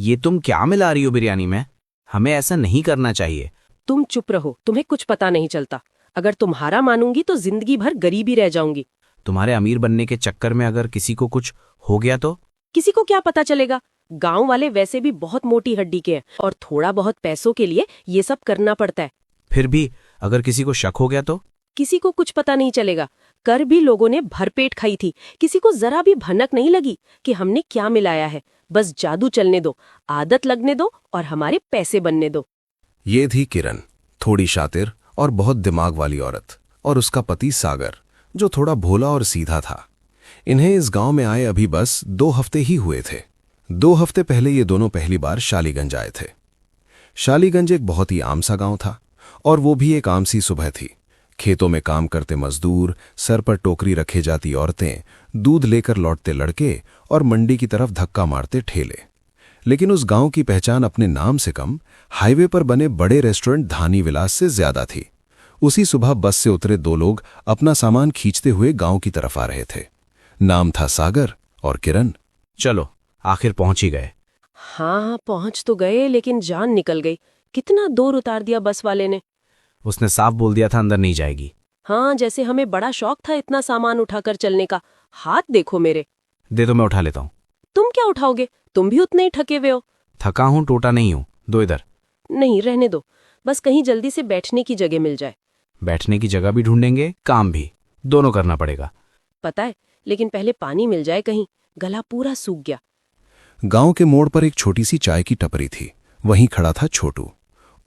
ये तुम क्या मिला रही हो बिरयानी में? हमें ऐसा नहीं करना चाहिए। तुम चुप रहो, तुम्हें कुछ पता नहीं चलता। अगर तुम्हारा मानूंगी तो जिंदगी भर गरीबी रह जाऊंगी। तुम्हारे अमीर बनने के चक्कर में अगर किसी को कुछ हो गया तो? किसी को क्या पता चलेगा? गांव वाले वैसे भी बहुत मोटी हड्डी के हैं और थोड़ा बहुत पैसों के लिए ये सब करना पड़ता है। फिर भी अगर किसी को शक हो गया तो? किसी को कुछ पता नहीं चलेगा। कर भी लोगों ने भरपेट खाई थी, किसी को जरा भी भनक नहीं लगी कि हमने क्या मिलाया है। बस जादू चलने दो, आदत लगने दो और हमारे पैसे बनने दो। ये थी किरण, थोड़ी शातिर और बहुत दिमाग वाली औरत, और उसका पति सागर, जो थोड़ा भोला और सीधा था। इन्हें इस गांव में आए अभी बस 2 हफ्ते ही हुए थे। 2 हफ्ते पहले ये दोनों पहली बार शालीगंज आए थे। शालीगंज एक बहुत ही आम सा गांव था, और वो भी एक आम सी सुबह थी। खेतों में काम करते मजदूर, सर पर टोकरी रखे जाती औरतें, दूध लेकर लौटते लड़के और मंडी की तरफ धक्का मारते ठेले। लेकिन उस गांव की पहचान अपने नाम से कम हाईवे पर बने बड़े रेस्टोरेंट धानी विलास से ज्यादा थी। उसी सुबह बस से उतरे 2 लोग अपना सामान खींचते हुए गांव की तरफ आ रहे थे। नाम था सागर और किरण। चलो, आखिर पहुंच ही गए। हाँ, पहुंच तो गए, लेकिन जान निकल गई। कितना दूर उतार दिया बस वाले ने। उसने साफ बोल दिया था अंदर नहीं जाएगी। हाँ, जैसे हमें बड़ा शौक था इतना सामान उठाकर चलने का। हाथ देखो मेरे। दे दो, मैं उठा लेता हूँ। तुम क्या उठाओगे? तुम भी उतने ही थके हुए हो। थका हूँ, टोटा नहीं हूँ। दो इधर। नहीं, रहने दो। बस कहीं जल्दी से बैठने की जगह मिल जाए। बैठने की जगह भी ढूंढेंगे, काम भी, दोनों करना पड़ेगा। पता है, लेकिन पहले पानी मिल जाए कहीं। गला पूरा सूख गया। गांव के मोड़ पर एक छोटी सी चाय की टपरी थी। वहीं खड़ा था छोटू।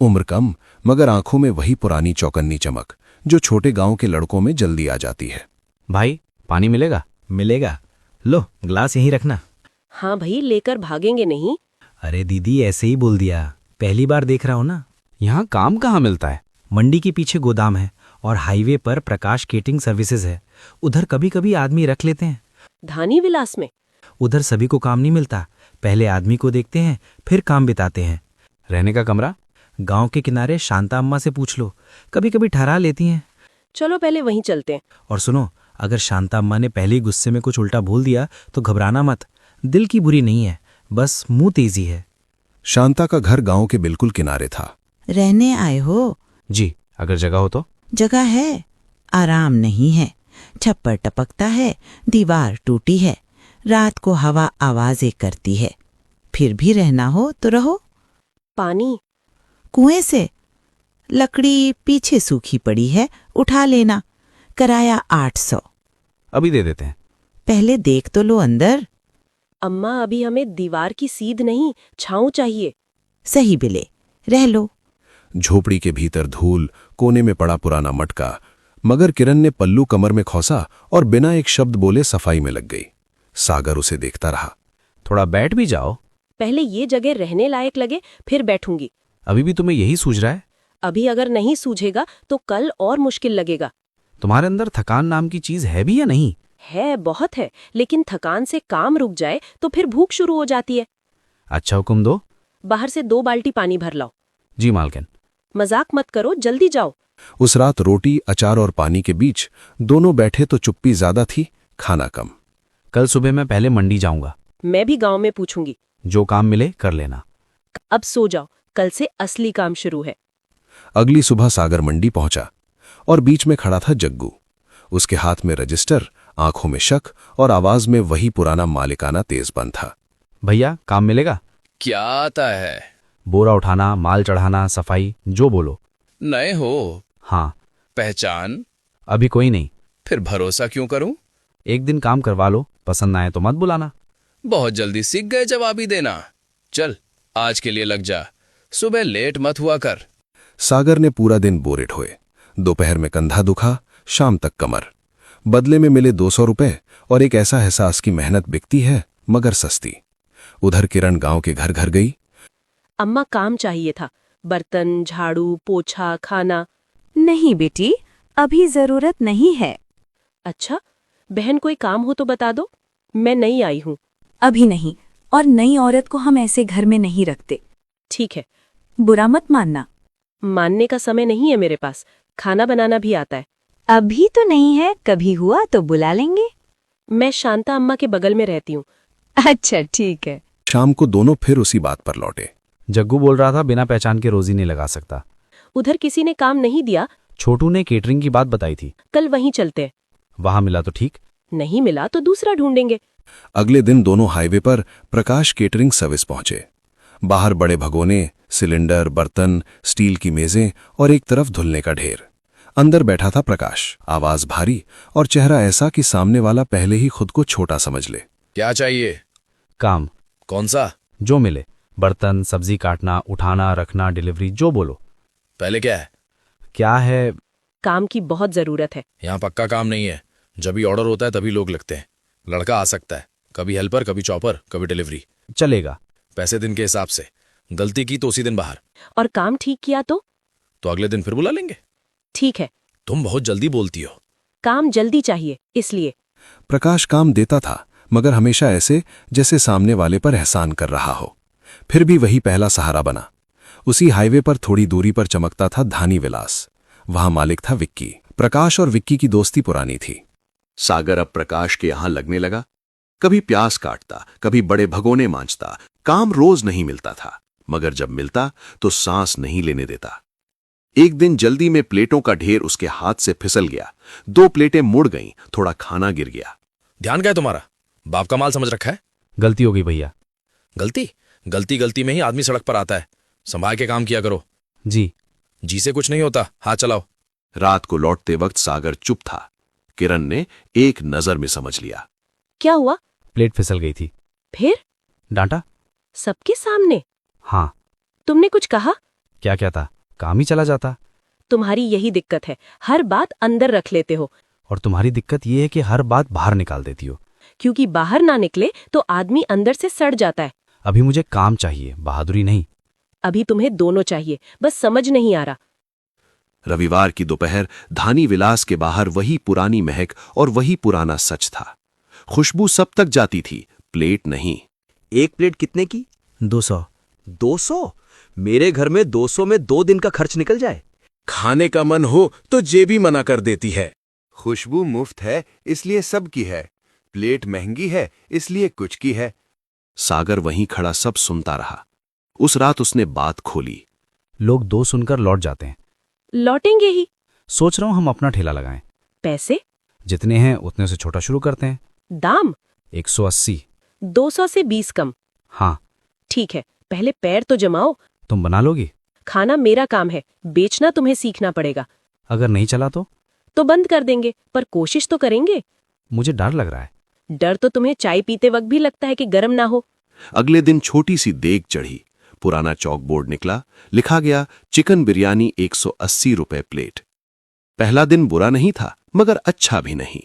उम्र कम, मगर आंखों में वही पुरानी चौकन्नी चमक जो छोटे गांव के लड़कों में जल्दी आ जाती है। भाई, पानी मिलेगा? मिलेगा। लो, ग्लास यहीं रखना। हाँ भाई, लेकर भागेंगे नहीं। अरे दीदी, ऐसे ही बोल दिया, पहली बार देख रहा हूं ना। यहाँ काम कहाँ मिलता है? मंडी के पीछे गोदाम है और हाईवे पर प्रकाश केटरिंग सर्विसेज है। उधर कभी कभी आदमी रख लेते हैं। धानी विलास में? उधर सभी को काम नहीं मिलता, पहले आदमी को देखते हैं फिर काम बिताते हैं। रहने का कमरा? गांव के किनारे शांता अम्मा से पूछ लो, कभी कभी ठहरा लेती हैं। चलो पहले वहीं चलते हैं। और सुनो, अगर शांता अम्मा ने पहले ही गुस्से में कुछ उल्टा बोल दिया तो घबराना मत। दिल की बुरी नहीं है, बस मुंह तेजी है। शांता का घर गांव के बिल्कुल किनारे था। रहने आए हो? जी, अगर जगह हो तो। जगह है, आराम नहीं है। छप्पर टपकता है, दीवार टूटी है, रात को हवा आवाजें करती है। फिर भी रहना हो तो रहो। पानी? कुएं से। लकड़ी पीछे सूखी पड़ी है, उठा लेना। किराया 800। अभी दे देते हैं। पहले देख तो लो अंदर। अम्मा, अभी हमें दीवार की सीध नहीं, छांव चाहिए। सही बिले, रह लो। झोपड़ी के भीतर धूल, कोने में पड़ा पुराना मटका, मगर किरण ने पल्लू कमर में खोसा और बिना एक शब्द बोले सफाई में लग गई। सागर उसे देखता रहा। थोड़ा बैठ भी जाओ। पहले ये जगह रहने लायक लगे, फिर बैठूंगी। अभी भी तुम्हें यही सूझ रहा है? अभी अगर नहीं सूझेगा तो कल और मुश्किल लगेगा। तुम्हारे अंदर थकान नाम की चीज है भी या नहीं? है, बहुत है, लेकिन थकान से काम रुक जाए तो फिर भूख शुरू हो जाती है। अच्छा, हुक्म दो। बाहर से 2 बाल्टी पानी भर लाओ। जी मालकिन। मजाक मत करो, जल्दी जाओ। उस रात रोटी, अचार और पानी के बीच दोनों बैठे तो चुप्पी ज्यादा थी, खाना कम। कल सुबह मैं पहले मंडी जाऊंगा। मैं भी गांव में पूछूंगी। जो काम मिले कर लेना। अब सो जाओ, कल से असली काम शुरू है। अगली सुबह सागर मंडी पहुंचा और बीच में खड़ा था जग्गू। उसके हाथ में रजिस्टर, आंखों में शक और आवाज में वही पुराना मालिकाना तेजबन था। भैया, काम मिलेगा? क्या आता है? बोरा उठाना, माल चढ़ाना, सफाई, जो बोलो। नए हो? हाँ। पहचान? अभी कोई नहीं। फिर भरोसा क्यों करूं? एक दिन काम करवा लो, पसंद ना आए तो मत बुलाना। बहुत जल्दी सीख गए जवाबी देना। चल, आज के लिए लग जा, सुबह लेट मत हुआ कर। सागर ने पूरा दिन बोरे ढोए। दोपहर में कंधा दुखा, शाम तक कमर। बदले में मिले 200 रुपए और एक ऐसा एहसास की मेहनत बिकती है मगर सस्ती। उधर किरण गांव के घर घर गई। अम्मा, काम चाहिए था। बर्तन, झाड़ू, पोछा, खाना। नहीं बेटी, अभी जरूरत नहीं है। अच्छा, बहन कोई काम हो तो बता दो, मैं नई आई हूँ। अभी नहीं, और नई औरत को हम ऐसे घर में नहीं रखते। ठीक है। बुरा मत मानना। मानने का समय नहीं है मेरे पास, खाना बनाना भी आता है। अभी तो नहीं है, कभी हुआ तो बुला लेंगे। मैं शांता अम्मा के बगल में रहती हूँ। अच्छा ठीक है। शाम को दोनों फिर उसी बात पर लौटे। जग्गू बोल रहा था बिना पहचान के रोजी नहीं लगा सकता। उधर किसी ने काम नहीं दिया। छोटू ने केटरिंग की बात बताई थी। कल वहीं चलते। वहां मिला तो ठीक। नहीं मिला तो दूसरा ढूंढेंगे। अगले दिन दोनों हाईवे पर प्रकाश केटरिंग सर्विस पहुंचे। बाहर बड़े भगोने, सिलेंडर, बर्तन, स्टील की मेजें और एक तरफ धुलने का ढेर। अंदर बैठा था प्रकाश, आवाज भारी और चेहरा ऐसा कि सामने वाला पहले ही खुद को छोटा समझ ले। क्या चाहिए? काम। कौन सा? जो मिले, बर्तन, सब्जी काटना, उठाना, रखना, डिलीवरी, जो बोलो। पहले क्या है? क्या है? काम की बहुत जरूरत है। यहाँ पक्का काम नहीं है। जब भी ऑर्डर होता है तभी लोग लगते हैं। लड़का आ सकता है, कभी हेल्पर, कभी चॉपर, कभी डिलीवरी। चलेगा। पैसे दिन के हिसाब से। गलती की तो उसी दिन बाहर। और काम ठीक किया तो अगले दिन फिर बुला लेंगे। ठीक है। तुम बहुत जल्दी बोलती हो। काम जल्दी चाहिए इसलिए। प्रकाश काम देता था, मगर हमेशा ऐसे जैसे सामने वाले पर एहसान कर रहा हो। फिर भी वही पहला सहारा बना। उसी हाईवे पर थोड़ी दूरी पर चमकता था धानी विलास। वहां मालिक था विक्की। प्रकाश और विक्की की दोस्ती पुरानी थी। सागर अब प्रकाश के यहां लगने लगा। कभी प्याज काटता, कभी बड़े भगोने मांजता। काम रोज नहीं मिलता था, मगर जब मिलता तो सांस नहीं लेने देता। एक दिन जल्दी में प्लेटों का ढेर उसके हाथ से फिसल गया। 2 प्लेटें मुड़ गईं, थोड़ा खाना गिर गया। ध्यान क्या है तुम्हारा? बाप का माल समझ रखा है। गलती हो गई भैया। गलती गलती में ही आदमी सड़क पर आता है। संभाल के काम किया करो। जी। जी से कुछ नहीं होता, हाथ चलाओ। रात को लौटते वक्त सागर चुप था। किरण ने एक नजर में समझ लिया। क्या हुआ? प्लेट फिसल गई थी। फिर? डांटा। सबके सामने? हाँ। तुमने कुछ कहा? क्या क्या था, काम ही चला जाता। तुम्हारी यही दिक्कत है, हर बात अंदर रख लेते हो। और तुम्हारी दिक्कत ये है कि हर बात बाहर निकाल देती हो। क्योंकि बाहर ना निकले तो आदमी अंदर से सड़ जाता है। अभी मुझे काम चाहिए, बहादुरी नहीं। अभी तुम्हें दोनों चाहिए, बस समझ नहीं आ रहा। रविवार की दोपहर धानी विलास के बाहर वही पुरानी महक और वही पुराना सच था। खुशबू सब तक जाती थी, प्लेट नहीं। एक प्लेट कितने की? 200। 200? मेरे घर में 200 में 2 दिन का खर्च निकल जाए। खाने का मन हो तो जेबी मना कर देती है। खुशबू मुफ्त है इसलिए सबकी है, प्लेट महंगी है इसलिए कुछ की है। सागर वहीं खड़ा सब सुनता रहा। उस रात उसने बात खोली। लोग 2 सुनकर लौट जाते हैं। लौटेंगे ही। सोच रहा हूं हम अपना ठेला लगाएं। पैसे? जितने हैं उतने से छोटा शुरू करते हैं। दाम? 180। 200 से 20 कम। हाँ। ठीक है, पहले पैर तो जमाओ। तुम बना लोगी? खाना मेरा काम है, बेचना तुम्हें सीखना पड़ेगा। अगर नहीं चला तो बंद कर देंगे, पर कोशिश तो करेंगे। मुझे डर लग रहा है। डर तो तुम्हें चाय पीते वक्त भी लगता है कि गर्म ना हो। अगले दिन छोटी सी देग चढ़ी। पुराना चौक बोर्ड निकला, लिखा गया चिकन बिरयानी 180 रुपए प्लेट। पहला दिन बुरा नहीं था, मगर अच्छा भी नहीं।